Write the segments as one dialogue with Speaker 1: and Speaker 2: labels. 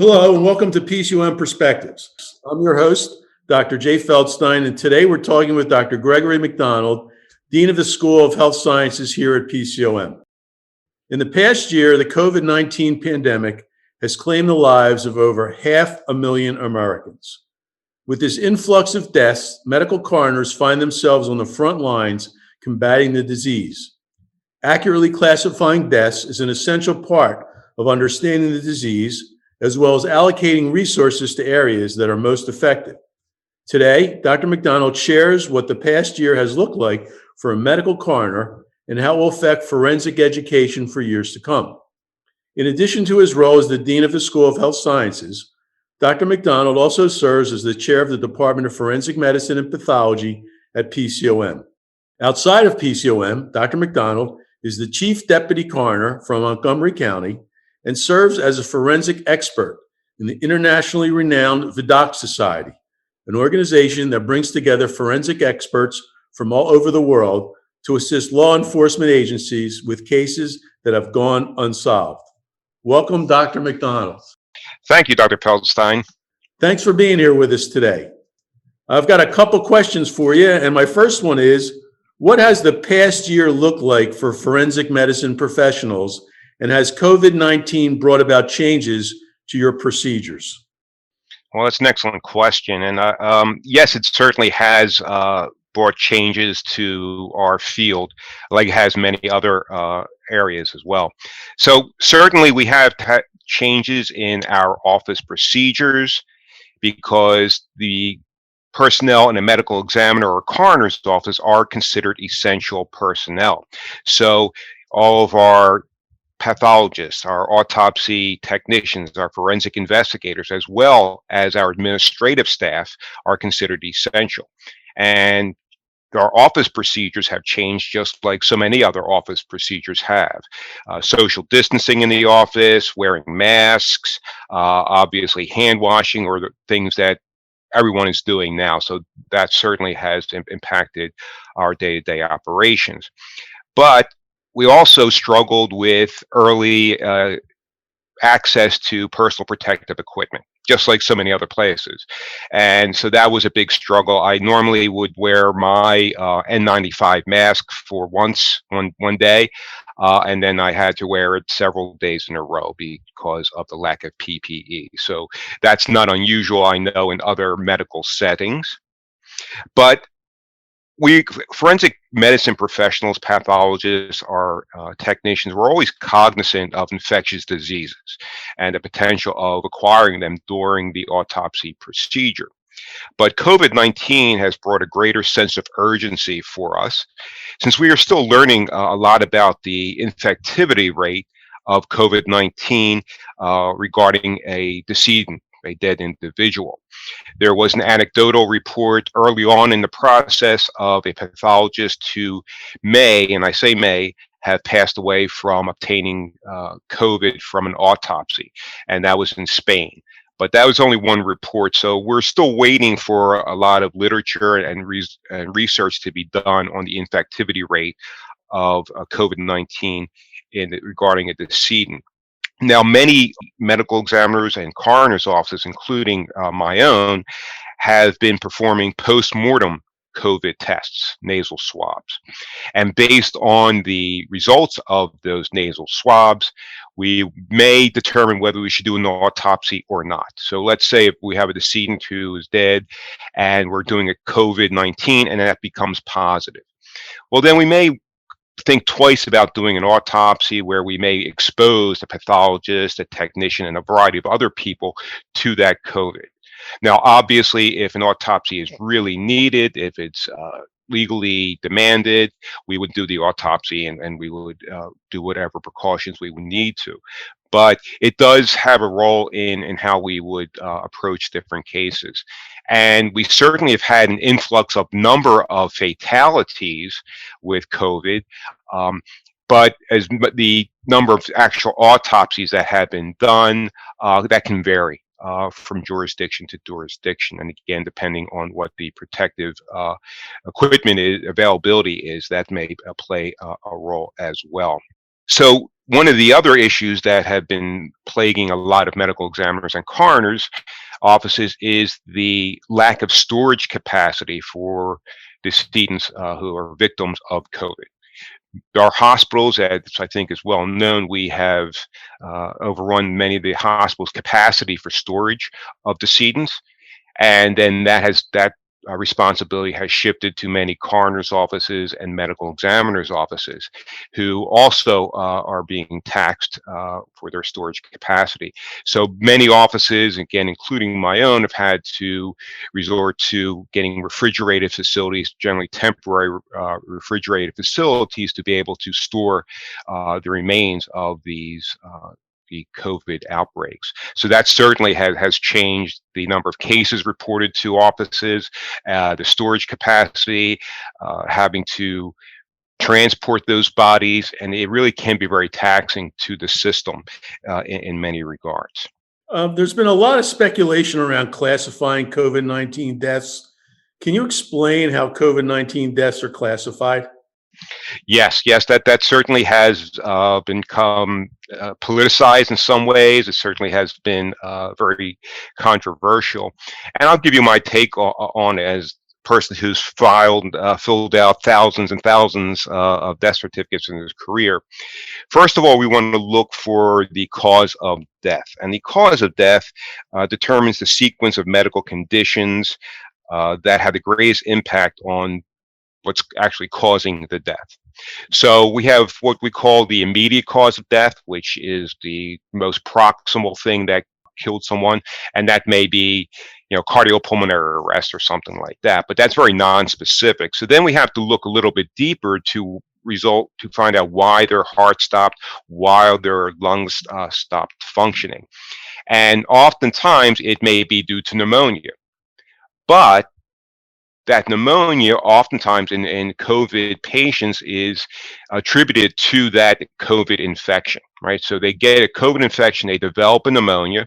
Speaker 1: Hello and welcome to PCOM Perspectives. I'm your host, Dr. Jay Feldstein, and today we're talking with Dr. Gregory McDonald, Dean of the School of Health Sciences here at PCOM. In the past year, the COVID-19 pandemic has claimed the lives of over 500,000 Americans. With this influx of deaths, medical coroners find themselves on the front lines combating the disease. Accurately classifying deaths is an essential part of understanding the disease, as well as allocating resources to areas that are most effective. Today, Dr. McDonald shares what the past year has looked like for a medical coroner and how it will affect forensic education for years to come. In addition to his role as the Dean of the School of Health Sciences, Dr. McDonald also serves as the Chair of the Department of Forensic Medicine and Pathology at PCOM. Outside of PCOM, Dr. McDonald is the Chief Deputy Coroner from Montgomery County and serves as a forensic expert in the internationally renowned Vidocq Society, an organization that brings together forensic experts from all over the world to assist law enforcement agencies with cases that have gone unsolved. Welcome, Dr. McDonald.
Speaker 2: Thank you, Dr. Feldstein.
Speaker 1: Thanks for being here with us today. I've got a couple questions for you, and my first one is, what has the past year looked like for forensic medicine professionals, and has COVID-19 brought about changes to your procedures?
Speaker 2: Well, that's an excellent question. And yes, it certainly has brought changes to our field, like it has many other areas as well. So certainly we have had changes in our office procedures because the personnel in a medical examiner or coroner's office are considered essential personnel. So all of our pathologists, our autopsy technicians, our forensic investigators, as well as our administrative staff are considered essential. And our office procedures have changed just like so many other office procedures have. Social distancing in the office, wearing masks, obviously hand washing, or the things that everyone is doing now. So that certainly has impacted our day-to-day operations. But we also struggled with early access to personal protective equipment, just like so many other places. And so that was a big struggle. I normally would wear my N95 mask for one day, and then I had to wear it several days in a row because of the lack of PPE. So that's not unusual, I know, in other medical settings. But we forensic medicine professionals, pathologists, our technicians, we're always cognizant of infectious diseases and the potential of acquiring them during the autopsy procedure. But COVID-19 has brought a greater sense of urgency for us, since we are still learning a lot about the infectivity rate of COVID-19 regarding a decedent, a dead individual. There was an anecdotal report early on in the process of a pathologist who may, and I say may, have passed away from obtaining COVID from an autopsy, and that was in Spain. But that was only one report, so we're still waiting for a lot of literature and research to be done on the infectivity rate of COVID-19 regarding a decedent. Now, many medical examiners and coroner's offices, including my own, have been performing post-mortem COVID tests, nasal swabs. And based on the results of those nasal swabs, we may determine whether we should do an autopsy or not. So let's say if we have a decedent who is dead and we're doing a COVID-19 and that becomes positive. Well, then we may think twice about doing an autopsy where we may expose a pathologist, a technician, and a variety of other people to that COVID. Now, obviously, if an autopsy is really needed, if it's legally demanded, we would do the autopsy and we would do whatever precautions we would need to. But it does have a role in how we would approach different cases. And we certainly have had an influx of number of fatalities with COVID, but the number of actual autopsies that have been done, that can vary from jurisdiction to jurisdiction. And again, depending on what the protective equipment availability is, that may play a role as well. So one of the other issues that have been plaguing a lot of medical examiners and coroners offices is the lack of storage capacity for decedents who are victims of COVID. Our hospitals, as I think is well known, we have overrun many of the hospitals' capacity for storage of decedents, and then that responsibility has shifted to many coroners' offices and medical examiners' offices, who also are being taxed for their storage capacity. So many offices, again, including my own, have had to resort to getting refrigerated facilities, generally temporary refrigerated facilities, to be able to store the remains of the COVID outbreaks. So that certainly has changed the number of cases reported to offices, the storage capacity, having to transport those bodies, and it really can be very taxing to the system in many regards.
Speaker 1: There's been a lot of speculation around classifying COVID-19 deaths. Can you explain how COVID-19 deaths are classified?
Speaker 2: Yes, that certainly has become politicized in some ways. It certainly has been very controversial, and I'll give you my take on it as a person who's filled out thousands and thousands of death certificates in his career. First of all, we want to look for the cause of death, and the cause of death determines the sequence of medical conditions that have the greatest impact on what's actually causing the death. So we have what we call the immediate cause of death, which is the most proximal thing that killed someone, and that may be, cardiopulmonary arrest or something like that. But that's very non-specific. So then we have to look a little bit deeper to find out why their heart stopped, why their lungs stopped functioning, and oftentimes it may be due to pneumonia, but that pneumonia oftentimes in COVID patients is attributed to that COVID infection, right? So they get a COVID infection, they develop a pneumonia,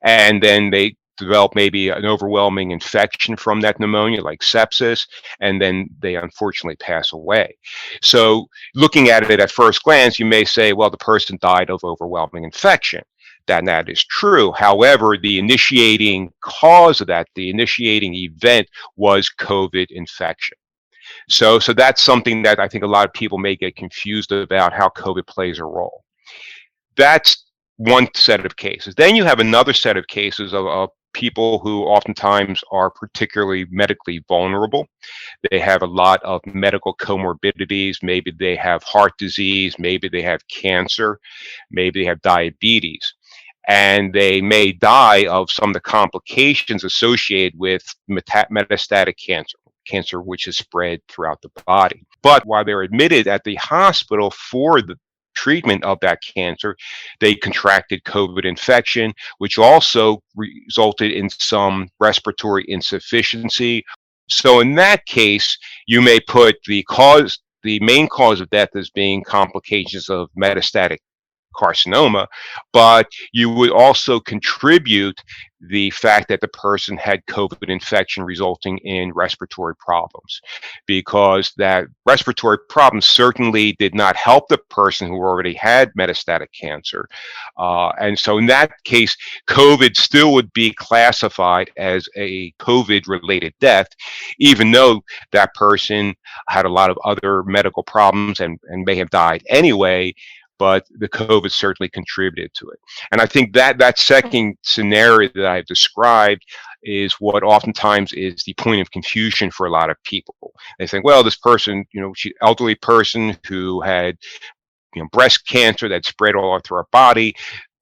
Speaker 2: and then they develop maybe an overwhelming infection from that pneumonia, like sepsis, and then they unfortunately pass away. So looking at it at first glance, you may say, well, the person died of overwhelming infection. That is true. However, the initiating cause of that, the initiating event, was COVID infection. So that's something that I think a lot of people may get confused about, how COVID plays a role. That's one set of cases. Then you have another set of cases of people who oftentimes are particularly medically vulnerable. They have a lot of medical comorbidities. Maybe they have heart disease, maybe they have cancer, maybe they have diabetes, and they may die of some of the complications associated with metastatic cancer which is spread throughout the body. But while they're admitted at the hospital for the treatment of that cancer, they contracted COVID infection, which also resulted in some respiratory insufficiency. So in that case, you may put the main cause of death as being complications of metastatic carcinoma, but you would also contribute the fact that the person had COVID infection resulting in respiratory problems, because that respiratory problem certainly did not help the person who already had metastatic cancer. And so in that case, COVID still would be classified as a COVID-related death, even though that person had a lot of other medical problems and may have died anyway, but the COVID certainly contributed to it. And I think that second scenario that I've described is what oftentimes is the point of confusion for a lot of people. They think, well, this person, she's an elderly person who had, breast cancer that spread all through her body,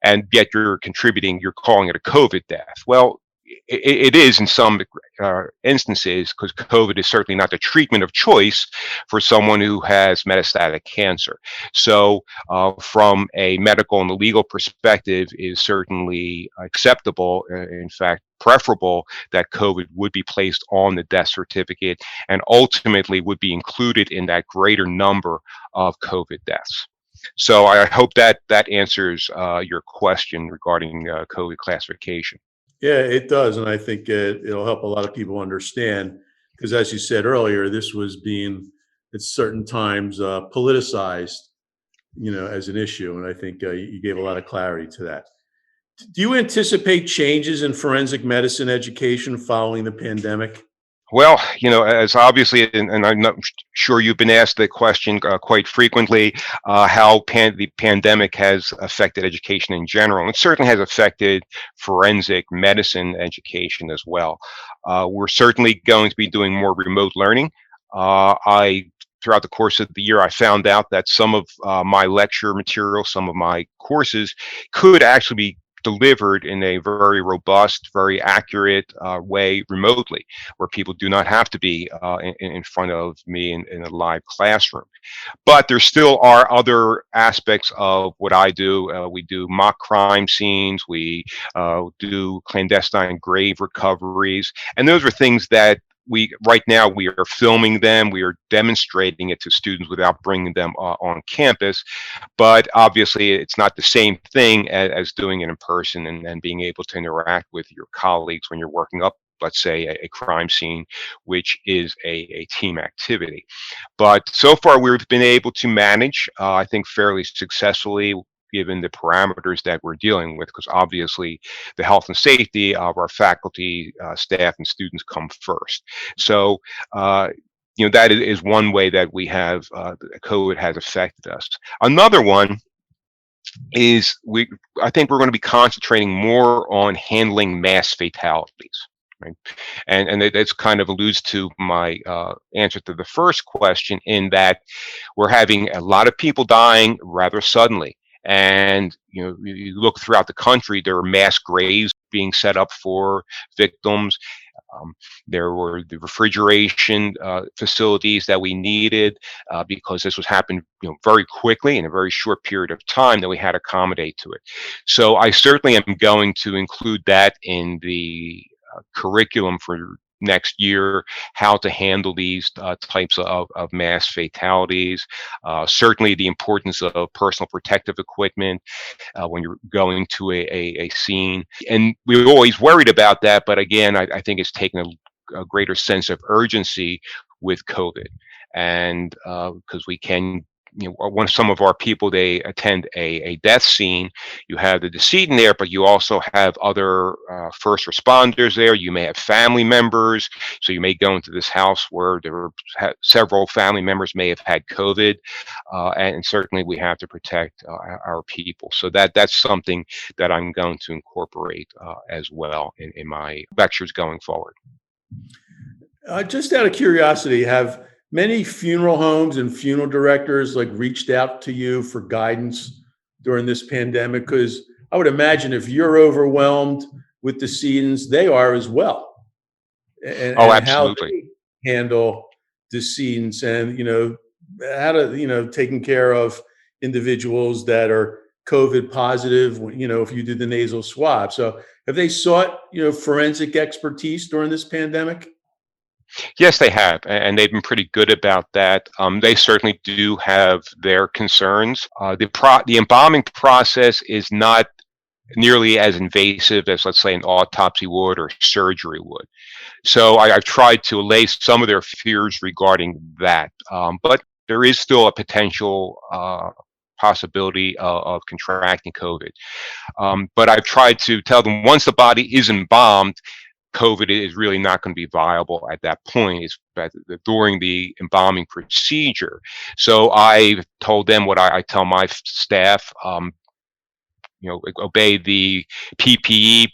Speaker 2: and yet you're calling it a COVID death. Well, it is in some instances, because COVID is certainly not the treatment of choice for someone who has metastatic cancer. So from a medical and a legal perspective, it is certainly acceptable, in fact, preferable, that COVID would be placed on the death certificate and ultimately would be included in that greater number of COVID deaths. So I hope that answers your question regarding COVID classification.
Speaker 1: Yeah, it does. And I think it'll help a lot of people understand, because as you said earlier, this was being at certain times politicized, as an issue. And I think you gave a lot of clarity to that. Do you anticipate changes in forensic medicine education following the pandemic?
Speaker 2: Well, as obviously, and I'm not sure you've been asked the question quite frequently, how the pandemic has affected education in general. And it certainly has affected forensic medicine education as well. We're certainly going to be doing more remote learning. Throughout the course of the year, I found out that some of my lecture material, some of my courses could actually be delivered in a very robust, very accurate way remotely, where people do not have to be in front of me in a live classroom. But there still are other aspects of what I do. We do mock crime scenes, we do clandestine grave recoveries, and those are things that right now we are filming them, we are demonstrating it to students without bringing them on campus. But obviously it's not the same thing as doing it in person and being able to interact with your colleagues when you're working up, let's say, a crime scene, which is a team activity. But so far we've been able to manage, I think, fairly successfully, given the parameters that we're dealing with, because obviously the health and safety of our faculty, staff, and students come first. So, that is one way that we have COVID has affected us. Another one is I think we're going to be concentrating more on handling mass fatalities. Right. And that's kind of alludes to my answer to the first question, in that we're having a lot of people dying rather suddenly. And you look throughout the country, there are mass graves being set up for victims. There were the refrigeration facilities that we needed because this was happening very quickly in a very short period of time, that we had to accommodate to it. So I certainly am going to include that in the curriculum for next year, how to handle these types of mass fatalities. Certainly the importance of personal protective equipment when you're going to a scene. And we were always worried about that, but again, I think it's taken a greater sense of urgency with COVID. And because we can, when some of our people, they attend a death scene, you have the decedent there, but you also have other first responders there. You may have family members, so you may go into this house where there were several family members may have had COVID, and certainly we have to protect our people. So that's something that I'm going to incorporate as well in my lectures going forward.
Speaker 1: Just out of curiosity, have many funeral homes and funeral directors reached out to you for guidance during this pandemic? Because I would imagine if you're overwhelmed with decedents, they are as well. And
Speaker 2: Absolutely.
Speaker 1: how they handle decedents, and how to taking care of individuals that are COVID positive. If you do the nasal swab, so have they sought forensic expertise during this pandemic?
Speaker 2: Yes, they have, and they've been pretty good about that. They certainly do have their concerns. The embalming process is not nearly as invasive as, let's say, an autopsy would or surgery would. So I've tried to allay some of their fears regarding that, but there is still a potential possibility of contracting COVID. But I've tried to tell them, once the body is embalmed, COVID is really not going to be viable at that point. It's during the embalming procedure. So I told them what I tell my staff, obey the PPE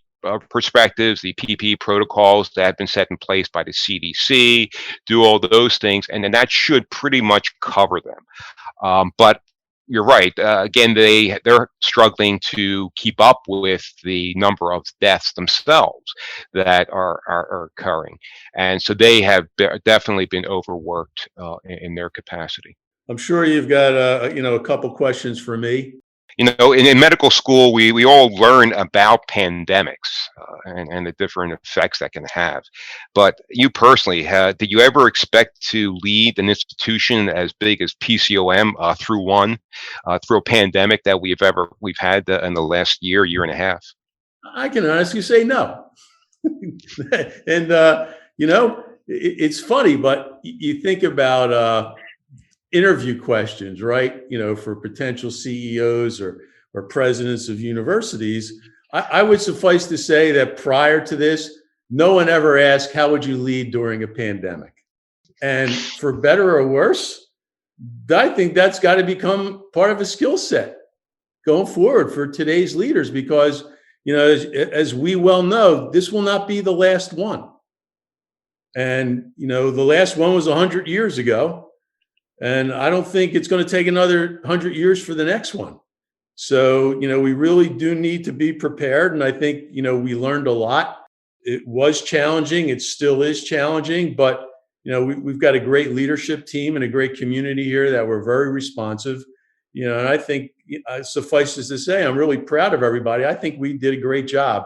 Speaker 2: perspectives, the PPE protocols that have been set in place by the CDC, do all those things, and then that should pretty much cover them. But you're right. Again, they're struggling to keep up with the number of deaths themselves that are occurring, and so they have definitely been overworked in their capacity.
Speaker 1: I'm sure you've got a couple questions for me.
Speaker 2: In medical school, we all learn about pandemics and the different effects that can have. But you personally, did you ever expect to lead an institution as big as PCOM through a pandemic that we've had in the last year and a half?
Speaker 1: I can honestly say no. And it's funny, but you think about interview questions, right? For potential CEOs or presidents of universities, I would suffice to say that prior to this, no one ever asked, how would you lead during a pandemic? And for better or worse, I think that's got to become part of a skill set going forward for today's leaders, because, as we well know, this will not be the last one. And, the last one was 100 years ago. And I don't think it's going to take another 100 years for the next one. So, we really do need to be prepared. And I think, we learned a lot. It was challenging. It still is challenging. But, we've got a great leadership team and a great community here that were very responsive. And I think suffices to say, I'm really proud of everybody. I think we did a great job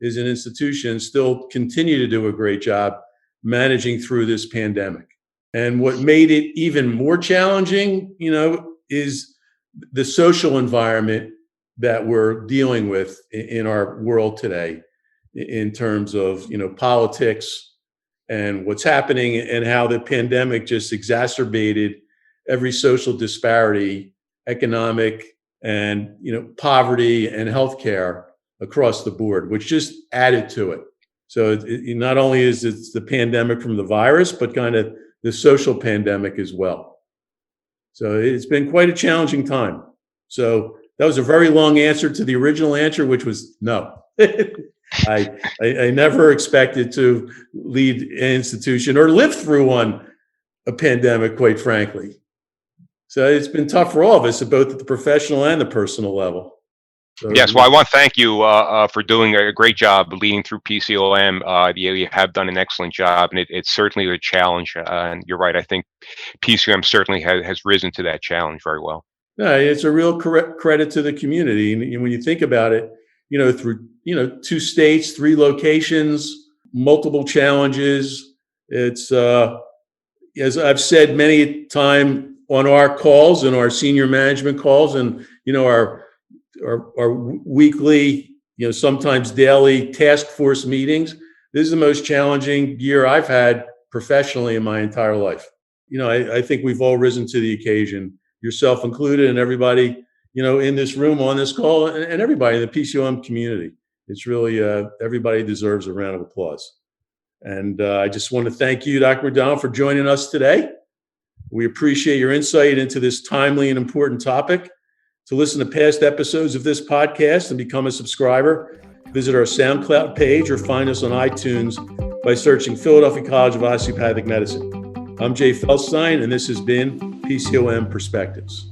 Speaker 1: as an institution, still continue to do a great job managing through this pandemic. And what made it even more challenging, is the social environment that we're dealing with in our world today, in terms of, politics and what's happening, and how the pandemic just exacerbated every social disparity, economic and, poverty and healthcare across the board, which just added to it. So it not only is it the pandemic from the virus, but kind of the social pandemic as well. So it's been quite a challenging time. So that was a very long answer to the original answer, which was no. I never expected to lead an institution or live through a pandemic, quite frankly. So it's been tough for all of us, both at the professional and the personal level. So,
Speaker 2: yes, well, I want to thank you for doing a great job leading through PCOM. You have done an excellent job, and it's certainly a challenge. And you're right. I think PCOM certainly has risen to that challenge very well.
Speaker 1: Yeah, it's a real credit to the community. And when you think about it, through 2 states, 3 locations, multiple challenges. It's as I've said many times on our calls and our senior management calls, and our weekly, sometimes daily task force meetings. This is the most challenging year I've had professionally in my entire life. I think we've all risen to the occasion, yourself included, and everybody, in this room, on this call, and everybody in the PCOM community. It's really, everybody deserves a round of applause. And I just want to thank you, Dr. McDonald, for joining us today. We appreciate your insight into this timely and important topic. To listen to past episodes of this podcast and become a subscriber, visit our SoundCloud page or find us on iTunes by searching Philadelphia College of Osteopathic Medicine. I'm Jay Feldstein, and this has been PCOM Perspectives.